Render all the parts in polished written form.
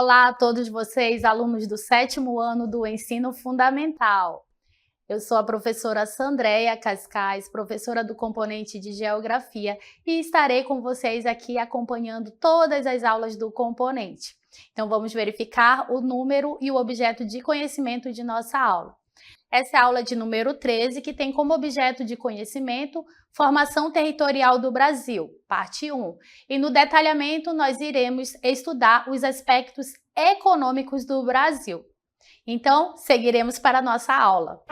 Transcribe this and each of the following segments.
Olá a todos vocês, alunos do 7º ano do Ensino Fundamental. Eu sou a professora Sandréia Cascais, professora do componente de Geografia, e estarei com vocês aqui acompanhando todas as aulas do componente. Então vamos verificar o número e o objeto de conhecimento de nossa aula. Essa é a aula de número 13, que tem como objeto de conhecimento Formação Territorial do Brasil, parte 1. E no detalhamento nós iremos estudar os aspectos econômicos do Brasil. Então, seguiremos para a nossa aula.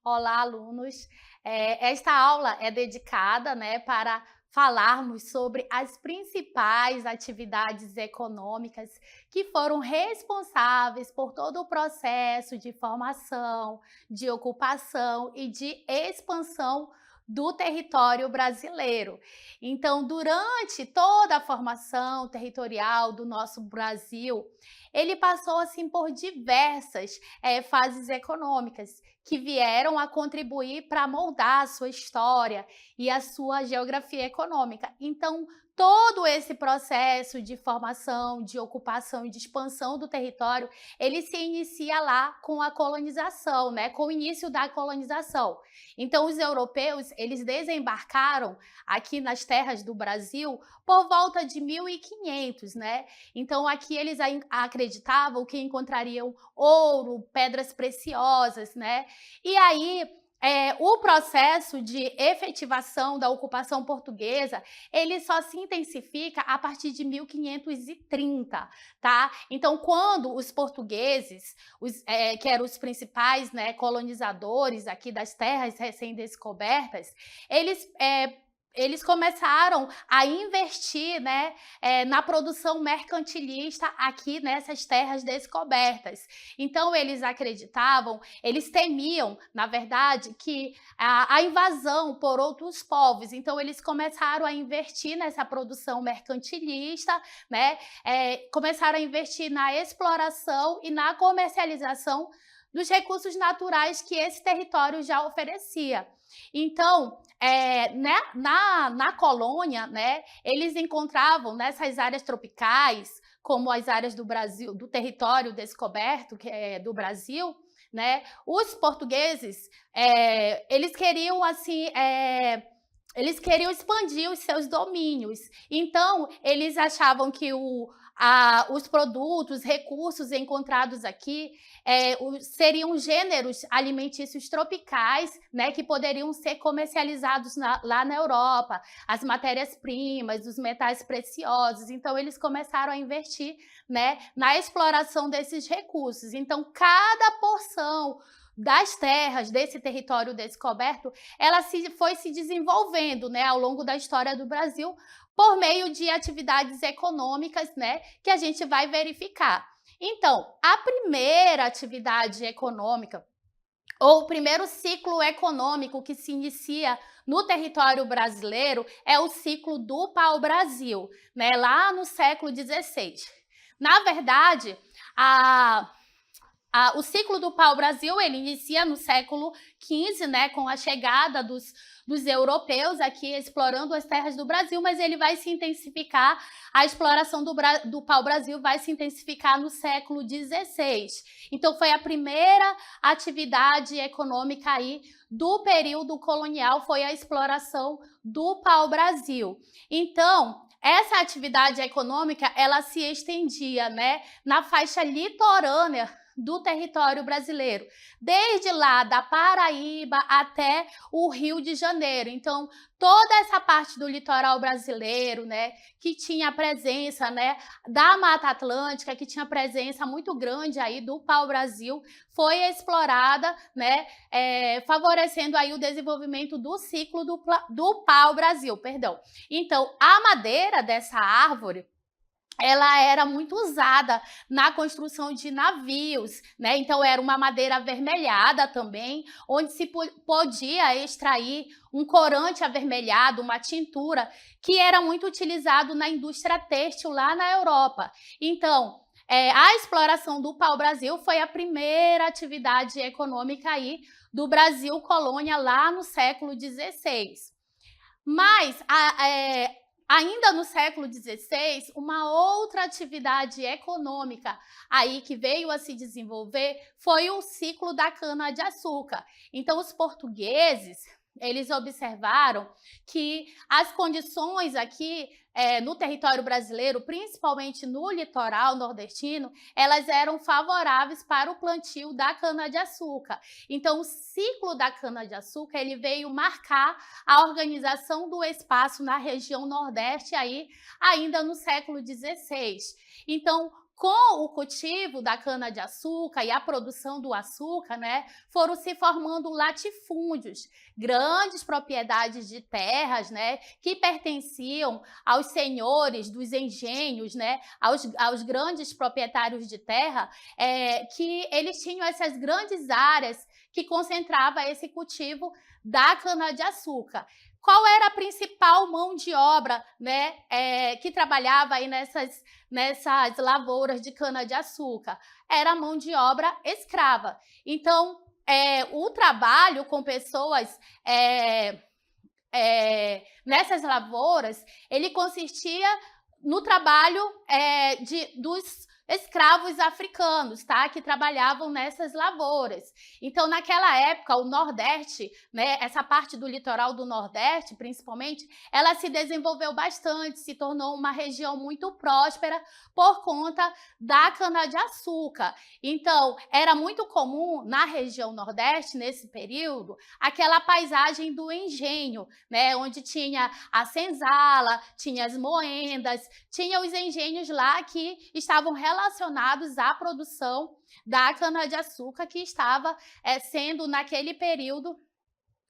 Olá, alunos! Esta aula é dedicada para falarmos sobre as principais atividades econômicas que foram responsáveis por todo o processo de formação, de ocupação e de expansão do território brasileiro. Então, durante toda a formação territorial do nosso Brasil, ele passou assim por diversas fases econômicas que vieram a contribuir para moldar a sua história e a sua geografia econômica. Então, todo esse processo de formação, de ocupação e de expansão do território, ele se inicia lá com a colonização, com o início da colonização. Então, os europeus, eles desembarcaram aqui nas terras do Brasil por volta de 1500, Então, aqui eles acreditavam que encontrariam ouro, pedras preciosas, E aí, o processo de efetivação da ocupação portuguesa, ele só se intensifica a partir de 1530, tá? Então, quando os portugueses, que eram os principais colonizadores aqui das terras recém-descobertas, eles começaram a investir na produção mercantilista aqui nessas terras descobertas. Então, eles acreditavam, eles temiam, na verdade, que a invasão por outros povos. Então, eles começaram a investir nessa produção mercantilista, começaram a investir na exploração e na comercialização dos recursos naturais que esse território já oferecia. Então, na colônia, eles encontravam nessas áreas tropicais, como as áreas do Brasil, do território descoberto do Brasil, os portugueses, eles queriam expandir os seus domínios. Então, eles achavam que os produtos, recursos encontrados aqui seriam gêneros alimentícios tropicais, que poderiam ser comercializados lá na Europa, as matérias-primas, os metais preciosos. Então, eles começaram a investir na exploração desses recursos. Então, cada porção das terras, desse território descoberto, ela foi se desenvolvendo ao longo da história do Brasil por meio de atividades econômicas que a gente vai verificar. Então, a primeira atividade econômica, ou o primeiro ciclo econômico que se inicia no território brasileiro é o ciclo do pau-brasil, lá no século XVI. Na verdade, o ciclo do pau-brasil ele inicia no século XV, com a chegada dos europeus aqui explorando as terras do Brasil, mas ele vai se intensificar, a exploração do pau-brasil vai se intensificar no século XVI. Então, foi a primeira atividade econômica aí do período colonial, foi a exploração do pau-brasil. Então, essa atividade econômica, ela se estendia, na faixa litorânea do território brasileiro, desde lá da Paraíba até o Rio de Janeiro. Então, toda essa parte do litoral brasileiro, que tinha a presença, da Mata Atlântica, que tinha presença muito grande aí do pau-brasil, foi explorada, favorecendo aí o desenvolvimento do ciclo do pau-brasil, perdão. Então, a madeira dessa árvore, ela era muito usada na construção de navios, Então, era uma madeira avermelhada também, onde se podia extrair um corante avermelhado, uma tintura, que era muito utilizado na indústria têxtil lá na Europa. Então, a exploração do pau-brasil foi a primeira atividade econômica aí do Brasil colônia lá no século XVI. Mas, ainda no século XVI, uma outra atividade econômica aí que veio a se desenvolver foi o ciclo da cana-de-açúcar. Então, os portugueses, eles observaram que as condições aqui no território brasileiro, principalmente no litoral nordestino, elas eram favoráveis para o plantio da cana-de-açúcar. Então, o ciclo da cana-de-açúcar ele veio marcar a organização do espaço na região Nordeste aí ainda no século XVI. Então, com o cultivo da cana-de-açúcar e a produção do açúcar, né, foram se formando latifúndios, grandes propriedades de terras, né, que pertenciam aos senhores dos engenhos, né, aos grandes proprietários de terra, que eles tinham essas grandes áreas que concentrava esse cultivo da cana-de-açúcar. Qual era a principal mão de obra, né, que trabalhava aí nessas lavouras de cana-de-açúcar? Era a mão de obra escrava. Então, o trabalho com pessoas nessas lavouras, ele consistia no trabalho dos escravos africanos, tá? Que trabalhavam nessas lavouras. Então, naquela época, o Nordeste, né, essa parte do litoral do Nordeste, principalmente, ela se desenvolveu bastante, se tornou uma região muito próspera por conta da cana-de-açúcar. Então, era muito comum na região Nordeste, nesse período, aquela paisagem do engenho, né, onde tinha a senzala, tinha as moendas, tinha os engenhos lá que estavam relacionados à produção da cana-de-açúcar, que estava sendo, naquele período,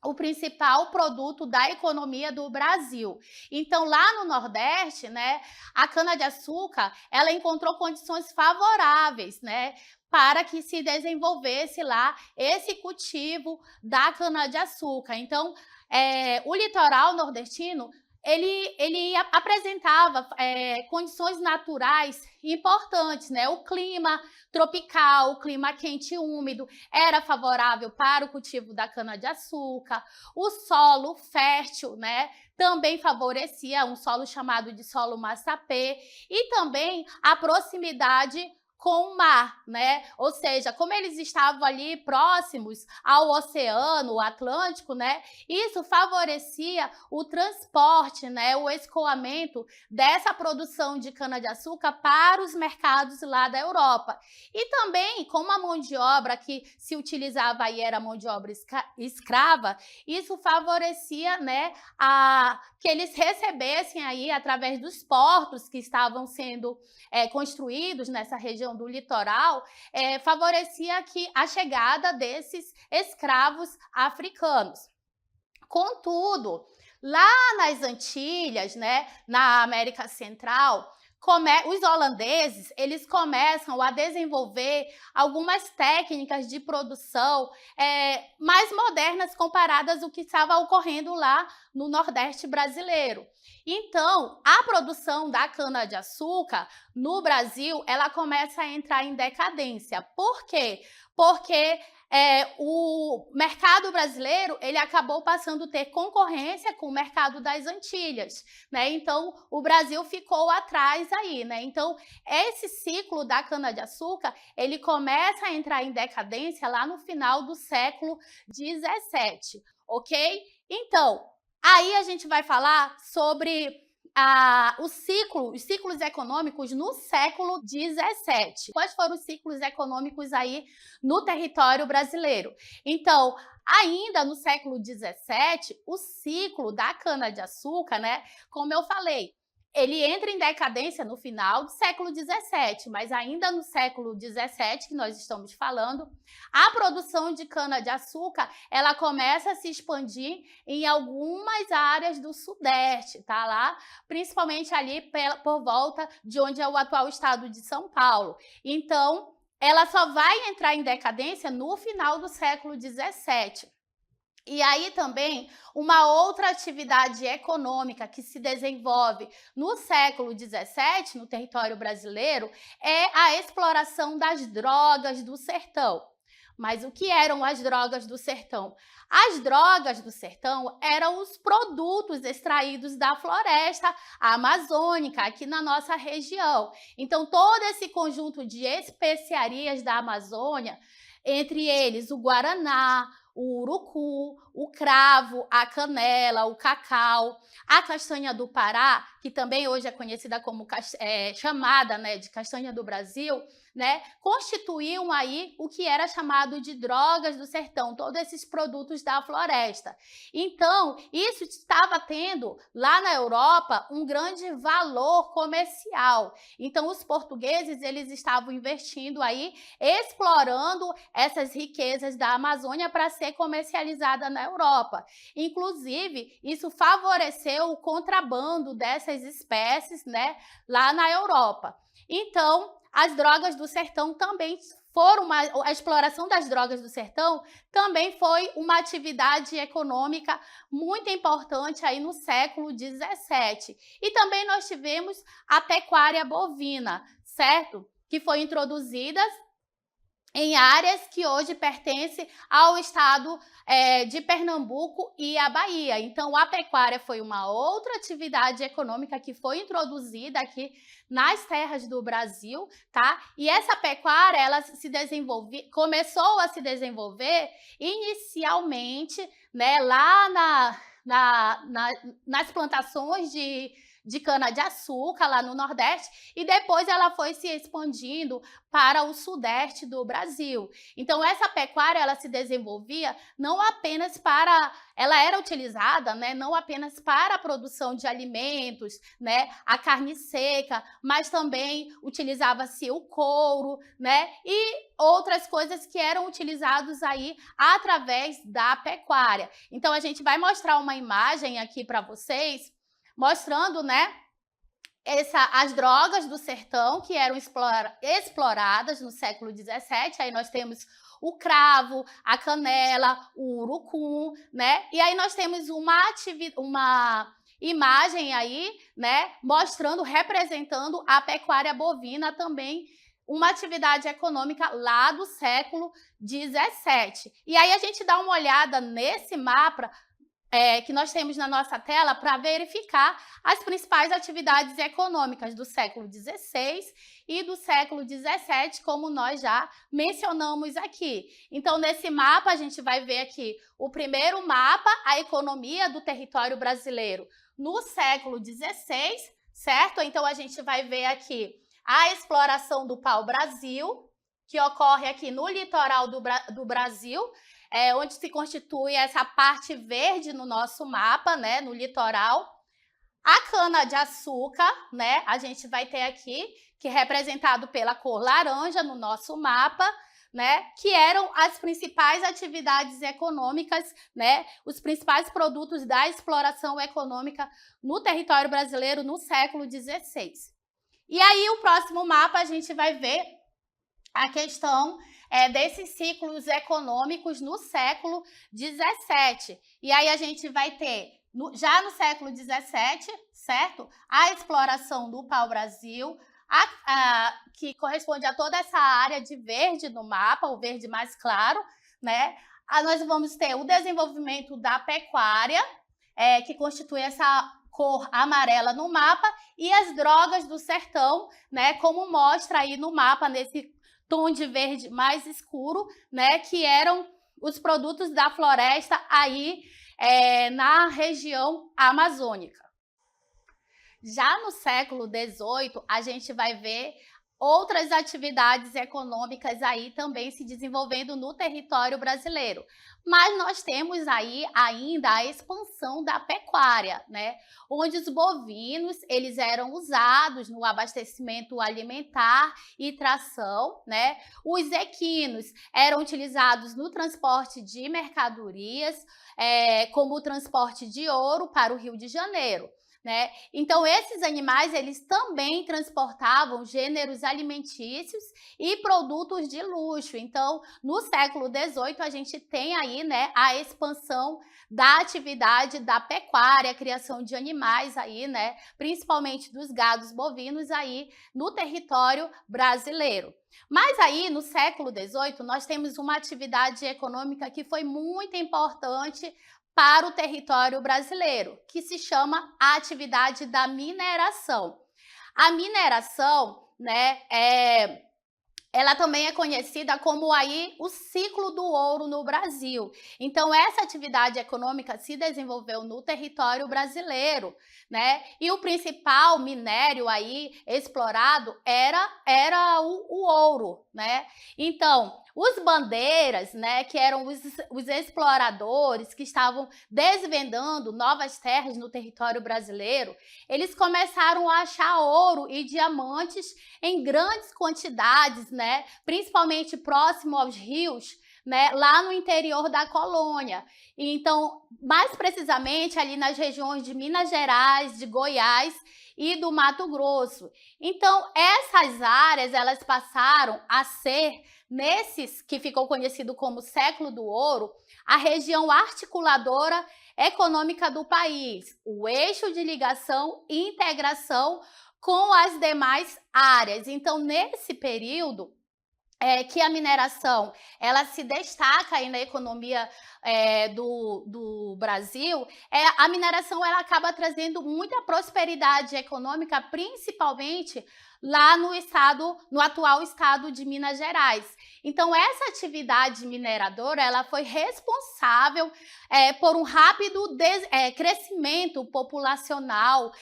o principal produto da economia do Brasil. Então, lá no Nordeste, né, a cana-de-açúcar, ela encontrou condições favoráveis, né, para que se desenvolvesse lá esse cultivo da cana-de-açúcar. Então, o litoral nordestino ele apresentava condições naturais importantes, né? O clima tropical, o clima quente e úmido era favorável para o cultivo da cana-de-açúcar. O solo fértil, né, também favorecia um solo chamado de solo massapê, e também a proximidade com o mar, né? Ou seja, como eles estavam ali próximos ao oceano, o Atlântico, né? Isso favorecia o transporte, né? O escoamento dessa produção de cana-de-açúcar para os mercados lá da Europa. E também, como a mão de obra que se utilizava aí era mão de obra escrava, isso favorecia, né, que eles recebessem aí, através dos portos que estavam sendo construídos nessa região do litoral, favorecia a chegada desses escravos africanos. Contudo, lá nas Antilhas, né, na América Central, os holandeses eles começam a desenvolver algumas técnicas de produção mais modernas comparadas ao que estava ocorrendo lá no Nordeste brasileiro. Então, a produção da cana-de-açúcar no Brasil, ela começa a entrar em decadência. Por quê? Porque o mercado brasileiro ele acabou passando a ter concorrência com o mercado das Antilhas, né? Então, o Brasil ficou atrás aí, né? Então, esse ciclo da cana-de-açúcar, ele começa a entrar em decadência lá no final do século XVII, ok? Então, aí a gente vai falar sobre os ciclos econômicos no século XVII. Quais foram os ciclos econômicos aí no território brasileiro? Então, ainda no século XVII, o ciclo da cana-de-açúcar, né, como eu falei, ele entra em decadência no final do século XVII, mas ainda no século XVII, que nós estamos falando, a produção de cana-de-açúcar ela começa a se expandir em algumas áreas do Sudeste, tá lá? Principalmente ali por volta de onde é o atual estado de São Paulo. Então, ela só vai entrar em decadência no final do século XVII. E aí também uma outra atividade econômica que se desenvolve no século XVII, no território brasileiro, é a exploração das drogas do sertão. Mas o que eram as drogas do sertão? As drogas do sertão eram os produtos extraídos da floresta amazônica, aqui na nossa região. Então, todo esse conjunto de especiarias da Amazônia, entre eles o guaraná, o urucu, o cravo, a canela, o cacau, a castanha do Pará, que também hoje é conhecida como chamada, né, de castanha do Brasil, né, constituíam aí o que era chamado de drogas do sertão, todos esses produtos da floresta. Então, isso estava tendo lá na Europa um grande valor comercial. Então, os portugueses, eles estavam investindo aí, explorando essas riquezas da Amazônia para ser comercializada na Europa. Inclusive, isso favoreceu o contrabando dessas espécies, né, lá na Europa. Então, as drogas do sertão também a exploração das drogas do sertão também foi uma atividade econômica muito importante aí no século XVII. E também nós tivemos a pecuária bovina, certo? Que foi introduzida em áreas que hoje pertencem ao estado de Pernambuco e à Bahia. Então, a pecuária foi uma outra atividade econômica que foi introduzida aqui nas terras do Brasil, tá? E essa pecuária, ela começou a se desenvolver inicialmente, né, lá nas plantações de cana-de-açúcar lá no Nordeste, e depois ela foi se expandindo para o Sudeste do Brasil. Então, essa pecuária, ela se desenvolvia não apenas ela era utilizada, né, não apenas para a produção de alimentos, né, a carne seca, mas também utilizava-se o couro, né, e outras coisas que eram utilizadas aí através da pecuária. Então, a gente vai mostrar uma imagem aqui para vocês, mostrando, né, as drogas do sertão que eram exploradas no século XVII. Aí nós temos o cravo, a canela, o urucum, né? E aí nós temos uma imagem aí, né, representando a pecuária bovina também, uma atividade econômica lá do século XVII. E aí a gente dá uma olhada nesse mapa que nós temos na nossa tela para verificar as principais atividades econômicas do século XVI e do século XVII, como nós já mencionamos aqui. Então, nesse mapa, a gente vai ver aqui o primeiro mapa, a economia do território brasileiro no século XVI, certo? Então, a gente vai ver aqui a exploração do pau-brasil, que ocorre aqui no litoral do Brasil, onde se constitui essa parte verde no nosso mapa, né, no litoral. A cana-de-açúcar, né, a gente vai ter aqui, que é representado pela cor laranja no nosso mapa, né, que eram as principais atividades econômicas, né, os principais produtos da exploração econômica no território brasileiro no século XVI. E aí, o próximo mapa, a gente vai ver a questão desses ciclos econômicos no século XVII. E aí a gente vai ter, já no século XVII, certo? A exploração do pau-brasil, que corresponde a toda essa área de verde no mapa, o verde mais claro, né? Nós vamos ter o desenvolvimento da pecuária, que constitui essa cor amarela no mapa, e as drogas do sertão, né? Como mostra aí no mapa, nesse tom de verde mais escuro, né, que eram os produtos da floresta aí na região amazônica. Já no século XVIII, a gente vai ver outras atividades econômicas aí também se desenvolvendo no território brasileiro. Mas nós temos aí ainda a expansão da pecuária, né? Onde os bovinos, eles eram usados no abastecimento alimentar e tração, né? Os equinos eram utilizados no transporte de mercadorias, como o transporte de ouro para o Rio de Janeiro. né? Então esses animais eles também transportavam gêneros alimentícios e produtos de luxo. Então, no século XVIII a gente tem aí, né, a expansão da atividade da pecuária, a criação de animais aí, né, principalmente dos gados bovinos aí no território brasileiro. Mas aí, no século XVIII, nós temos uma atividade econômica que foi muito importante para o território brasileiro, que se chama a atividade da mineração. A mineração, né, ela também é conhecida como aí o ciclo do ouro no Brasil. Então, essa atividade econômica se desenvolveu no território brasileiro, né? E o principal minério aí explorado era o ouro, né? Então, os bandeiras, né, que eram os exploradores que estavam desvendando novas terras no território brasileiro, eles começaram a achar ouro e diamantes em grandes quantidades, né, principalmente próximo aos rios, né, lá no interior da colônia. Então, mais precisamente ali nas regiões de Minas Gerais, de Goiás e do Mato Grosso. Então, essas áreas elas passaram a ser, nesses que ficou conhecido como século do ouro, a região articuladora econômica do país, o eixo de ligação e integração com as demais áreas. Então, nesse período, que a mineração ela se destaca aí na economia do Brasil, a mineração ela acaba trazendo muita prosperidade econômica, principalmente lá no atual estado de Minas Gerais. Então, essa atividade mineradora ela foi responsável por um rápido crescimento populacional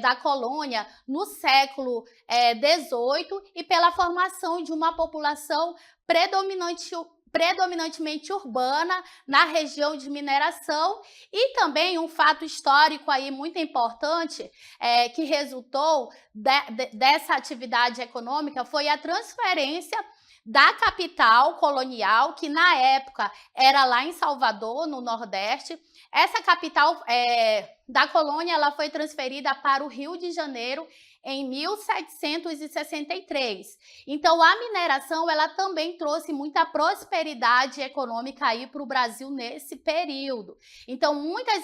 da colônia no século XVIII e pela formação de uma população predominantemente urbana na região de mineração. E também um fato histórico aí muito importante que resultou dessa atividade econômica foi a transferência da capital colonial, que na época era lá em Salvador, no Nordeste. Essa capital da colônia ela foi transferida para o Rio de Janeiro em 1763. Então, a mineração ela também trouxe muita prosperidade econômica aí para o Brasil nesse período. Então, muitas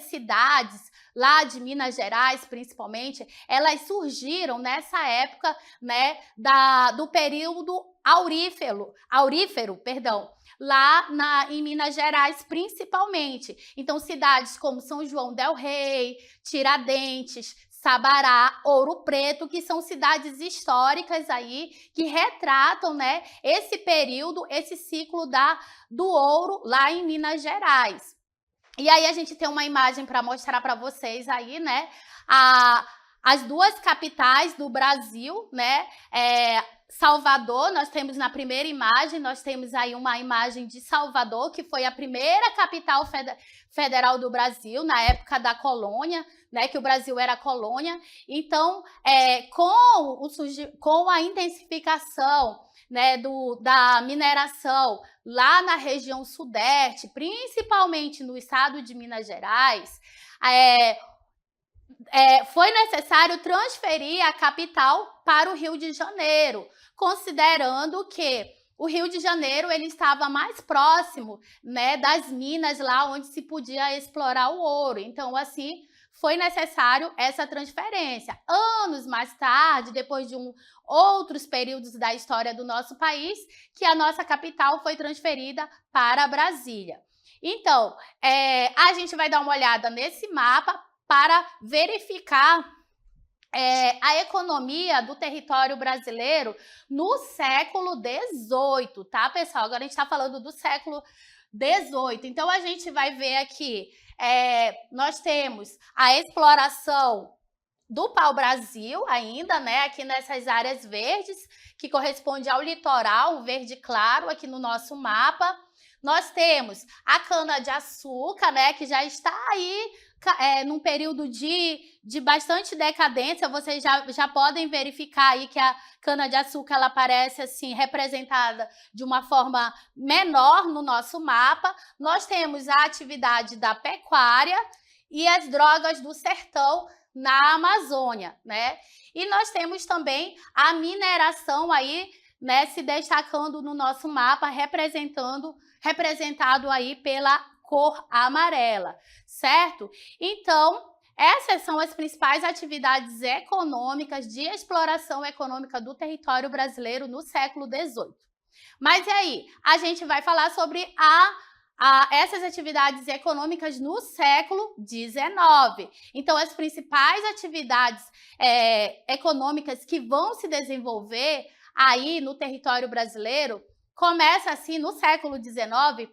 cidades lá de Minas Gerais, principalmente, elas surgiram nessa época, né, do período aurífero, lá em Minas Gerais, principalmente. Então, cidades como São João del Rei, Tiradentes, Sabará, Ouro Preto, que são cidades históricas aí que retratam, né, esse período, esse ciclo do ouro lá em Minas Gerais. E aí a gente tem uma imagem para mostrar para vocês aí, né, as duas capitais do Brasil, né, Salvador, nós temos na primeira imagem, nós temos aí uma imagem de Salvador, que foi a primeira capital federal do Brasil, na época da colônia, né, que o Brasil era colônia. Então, com a intensificação, né, da mineração lá na região sudeste, principalmente no estado de Minas Gerais, foi necessário transferir a capital para o Rio de Janeiro, considerando que o Rio de Janeiro ele estava mais próximo, né, das minas lá onde se podia explorar o ouro. Então, assim, foi necessário essa transferência. Anos mais tarde, depois de outros períodos da história do nosso país, que a nossa capital foi transferida para Brasília. Então, a gente vai dar uma olhada nesse mapa para verificar a economia do território brasileiro no século XVIII, tá, pessoal? Agora a gente está falando do século XVIII. Então, a gente vai ver aqui, nós temos a exploração do pau-brasil ainda, né, aqui nessas áreas verdes, que corresponde ao litoral, um verde claro aqui no nosso mapa. Nós temos a cana-de-açúcar, né, que já está aí num período de bastante decadência. Vocês já podem verificar aí que a cana-de-açúcar ela aparece assim representada de uma forma menor no nosso mapa. Nós temos a atividade da pecuária e as drogas do sertão na Amazônia, né? E nós temos também a mineração aí, né, se destacando no nosso mapa, representado aí pela cor amarela, certo? Então, essas são as principais atividades econômicas de exploração econômica do território brasileiro no século XVIII. Mas e aí? A gente vai falar sobre essas atividades econômicas no século XIX. Então, as principais atividades econômicas que vão se desenvolver aí no território brasileiro começa assim no século XIX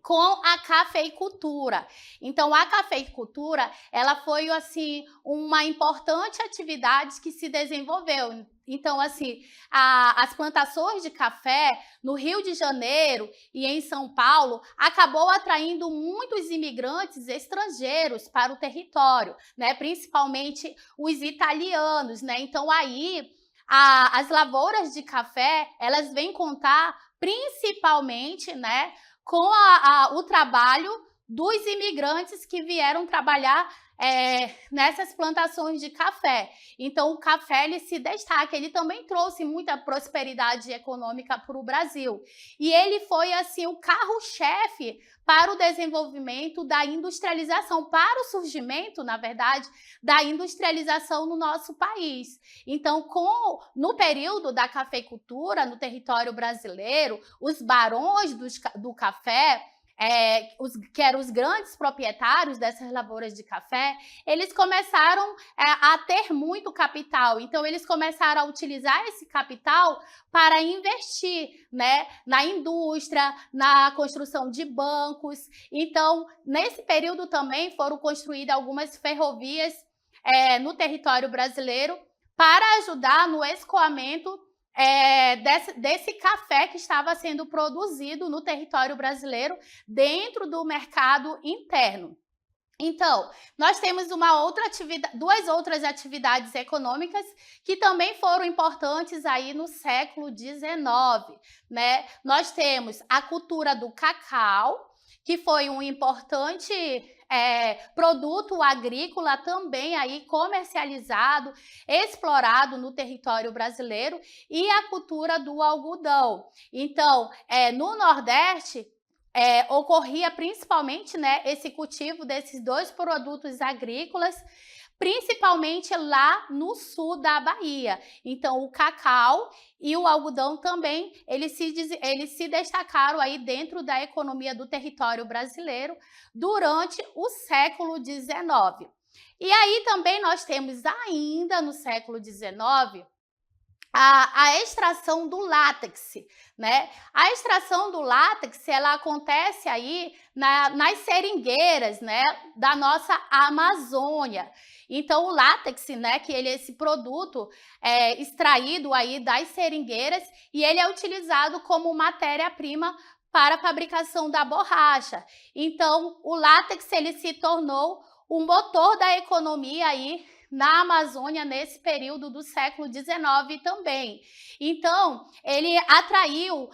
com a cafeicultura. Então, a cafeicultura, ela foi assim uma importante atividade que se desenvolveu. Então, assim, as plantações de café no Rio de Janeiro e em São Paulo acabou atraindo muitos imigrantes estrangeiros para o território, né? Principalmente os italianos, né? Então, aí as lavouras de café, elas vêm contar principalmente, né, com o trabalho dos imigrantes que vieram trabalhar nessas plantações de café. Então, o café ele se destaca, ele também trouxe muita prosperidade econômica para o Brasil. E ele foi, assim, o carro-chefe para o desenvolvimento da industrialização, para o surgimento, na verdade, da industrialização no nosso país. Então, no período da cafeicultura, no território brasileiro, os barões do café, que eram os grandes proprietários dessas lavouras de café, eles começaram a ter muito capital. Então, eles começaram a utilizar esse capital para investir, né, na indústria, na construção de bancos. Então, nesse período também foram construídas algumas ferrovias no território brasileiro para ajudar no escoamento desse café que estava sendo produzido no território brasileiro dentro do mercado interno. Então, nós temos duas outras atividades econômicas que também foram importantes aí no século XIX, né? Nós temos a cultura do cacau, que foi um importante produto agrícola também aí comercializado, explorado no território brasileiro, e a cultura do algodão. Então, no Nordeste, ocorria principalmente, né, esse cultivo desses dois produtos agrícolas, principalmente lá no sul da Bahia. Então, o cacau e o algodão também, eles se destacaram aí dentro da economia do território brasileiro durante o século XIX. E aí também nós temos ainda no século XIX a extração do látex, né? A extração do látex, ela acontece aí nas seringueiras, né, da nossa Amazônia. Então, o látex, né, que ele é esse produto extraído aí das seringueiras, e ele é utilizado como matéria-prima para a fabricação da borracha. Então, o látex, ele se tornou o motor da economia aí na Amazônia nesse período do século XIX também. Então, ele atraiu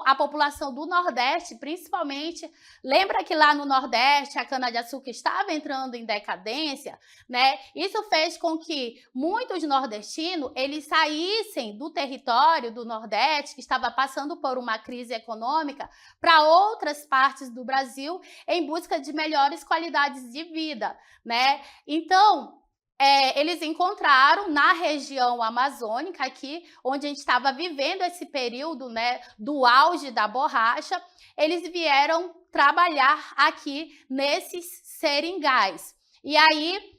a população do Nordeste, principalmente. Lembra que lá no Nordeste a cana-de-açúcar estava entrando em decadência, né? Isso fez com que muitos nordestinos eles saíssem do território do Nordeste, que estava passando por uma crise econômica, para outras partes do Brasil em busca de melhores qualidades de vida, né? Então, eles encontraram na região amazônica, aqui, onde a gente estava vivendo esse período, né, do auge da borracha, eles vieram trabalhar aqui nesses seringais. E aí,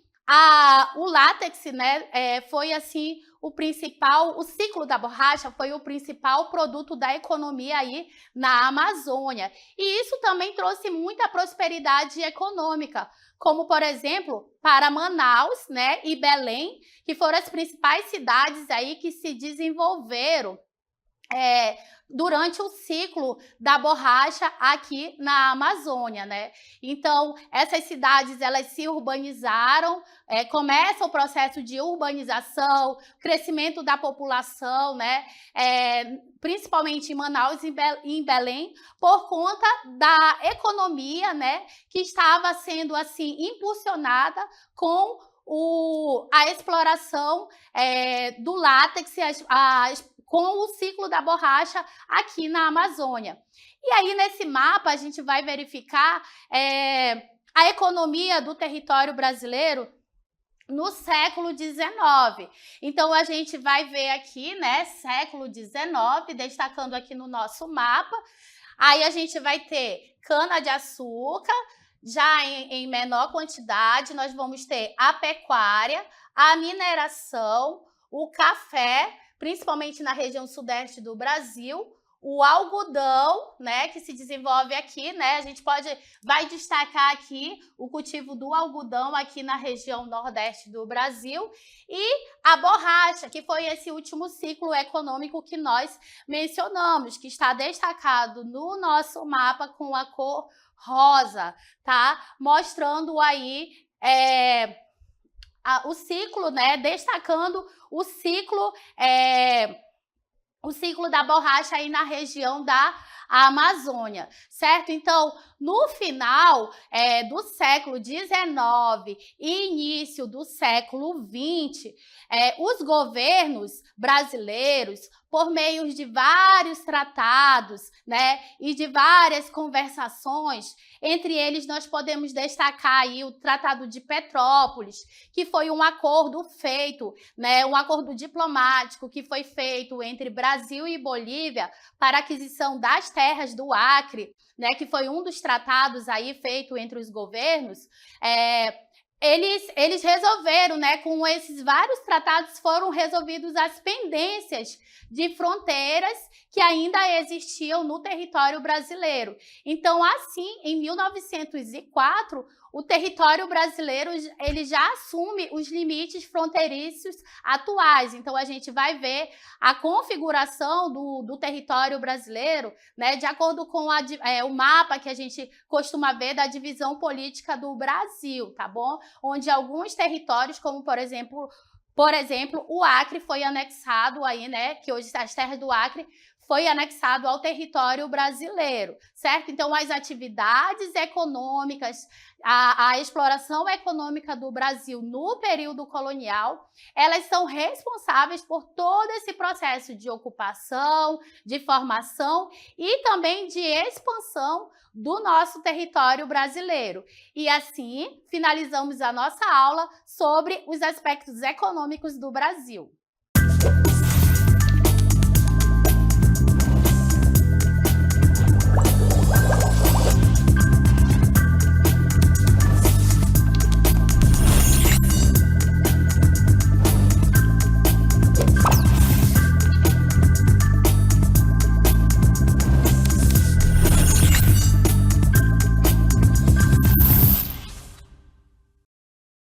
o látex, né, foi assim o ciclo da borracha foi o principal produto da economia aí na Amazônia. E isso também trouxe muita prosperidade econômica, como, por exemplo, para Manaus, né, e Belém, que foram as principais cidades aí que se desenvolveram é, durante o ciclo da borracha aqui na Amazônia, né? Então, essas cidades, elas se urbanizaram, começa o processo de urbanização, crescimento da população, né? Principalmente em Manaus e em Belém, por conta da economia, né? Que estava sendo, assim, impulsionada com a exploração do látex, com o ciclo da borracha aqui na Amazônia. E aí, nesse mapa, a gente vai verificar a economia do território brasileiro no século XIX. Então, a gente vai ver aqui, né, século XIX, destacando aqui no nosso mapa. Aí a gente vai ter cana-de-açúcar, já em menor quantidade, nós vamos ter a pecuária, a mineração, o café, principalmente na região sudeste do Brasil, o algodão, né, que se desenvolve aqui, né? A gente vai destacar aqui o cultivo do algodão aqui na região nordeste do Brasil e a borracha, que foi esse último ciclo econômico que nós mencionamos, que está destacado no nosso mapa com a cor rosa, tá? Mostrando aí o ciclo, né? Destacando o ciclo da borracha aí na região da Amazônia, certo? Então, no final do século XIX e início do século XX, os governos brasileiros, por meio de vários tratados, né, e de várias conversações, entre eles nós podemos destacar aí o Tratado de Petrópolis, que foi um acordo feito, né, um acordo diplomático que foi feito entre Brasil e Bolívia para a aquisição das terras do Acre, né, que foi um dos tratados aí feito entre os governos. Eles resolveram, né, com esses vários tratados foram resolvidos as pendências de fronteiras que ainda existiam no território brasileiro. Então, assim, em 1904, o território brasileiro ele já assume os limites fronteiriços atuais. Então, a gente vai ver a configuração do território brasileiro, né, de acordo com o mapa que a gente costuma ver da divisão política do Brasil, tá bom? Onde alguns territórios, como por exemplo, o Acre foi anexado aí, né, que hoje as terras do Acre foi anexado ao território brasileiro, certo? Então, as atividades econômicas, a exploração econômica do Brasil no período colonial, elas são responsáveis por todo esse processo de ocupação, de formação e também de expansão do nosso território brasileiro. E assim, finalizamos a nossa aula sobre os aspectos econômicos do Brasil.